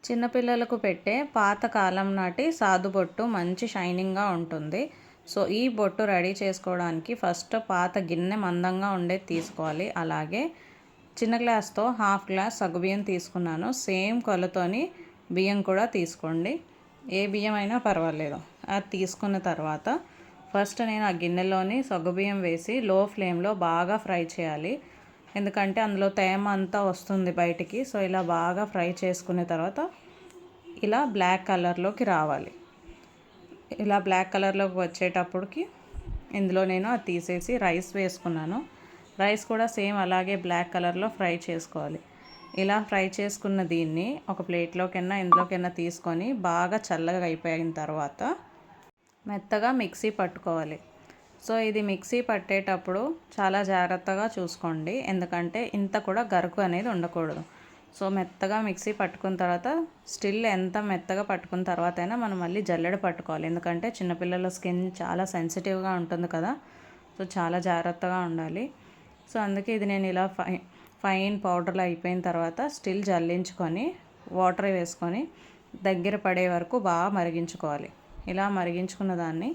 చిన్నపిల్లలకు పెట్టే పాతకాలం నాటి సాదుబొట్టు మంచి షైనింగ్గా ఉంటుంది. సో ఈ బొట్టు రెడీ చేసుకోవడానికి ఫస్ట్ పాత గిన్నె మందంగా ఉండేది తీసుకోవాలి. అలాగే చిన్న గ్లాస్తో హాఫ్ గ్లాస్ సగ్గుబియ్యం తీసుకున్నాను. సేమ్ కొలతోని బియ్యం కూడా తీసుకోండి, ఏ బియ్యం అయినా పర్వాలేదు. అది తీసుకున్న తర్వాత ఫస్ట్ నేను ఆ గిన్నెలోని సగ్గుబియ్యం వేసి లో ఫ్లేమ్లో బాగా ఫ్రై చేయాలి. ఎందుకంటే అందులో తేమ అంతా వస్తుంది బయటికి. సో ఇలా బాగా ఫ్రై చేసుకున్న తర్వాత ఇలా బ్లాక్ కలర్లోకి రావాలి. ఇలా బ్లాక్ కలర్లోకి వచ్చేటప్పటికి ఇందులో నేను అది తీసేసి రైస్ వేసుకున్నాను. రైస్ కూడా సేమ్ అలాగే బ్లాక్ కలర్లో ఫ్రై చేసుకోవాలి. ఇలా ఫ్రై చేసుకున్న దీన్ని ఒక ప్లేట్లోకైనా ఇందులోకైనా తీసుకొని బాగా చల్లగా అయిపోయిన తర్వాత మెత్తగా మిక్సీ పట్టుకోవాలి. సో ఇది మిక్సీ పట్టేటప్పుడు చాలా జాగ్రత్తగా చూసుకోండి, ఎందుకంటే ఇంత కూడా గరుకు అనేది ఉండకూడదు. సో మెత్తగా మిక్సీ పట్టుకున్న తర్వాత స్టిల్ ఎంత మెత్తగా పట్టుకున్న తర్వాత అయినా మనం మళ్ళీ జల్లెడ పట్టుకోవాలి, ఎందుకంటే చిన్నపిల్లల స్కిన్ చాలా సెన్సిటివ్గా ఉంటుంది కదా. సో చాలా జాగ్రత్తగా ఉండాలి. సో అందుకే ఇది నేను ఇలా ఫైన్ పౌడర్లో అయిపోయిన తర్వాత స్టిల్ జల్లించుకొని వాటర్ వేసుకొని దగ్గర పడే వరకు బాగా మరిగించుకోవాలి. ఇలా మరిగించుకున్న దాన్ని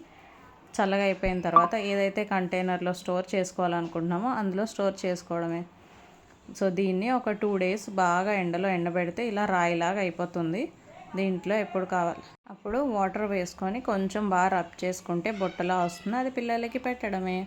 చల్లగా అయిపోయిన తర్వాత ఏదైతే కంటైనర్లో స్టోర్ చేసుకోవాలనుకుంటున్నామో అందులో స్టోర్ చేసుకోవడమే. సో దీన్ని ఒక 2 days బాగా ఎండలో ఎండబెడితే ఇలా రాయిలాగా అయిపోతుంది. దీంట్లో ఎప్పుడు కావాలి అప్పుడు వాటర్ వేసుకొని కొంచెం బాగా రబ్ చేసుకుంటే బొట్టలా వస్తుంది. అది పిల్లలకి పెట్టడమే.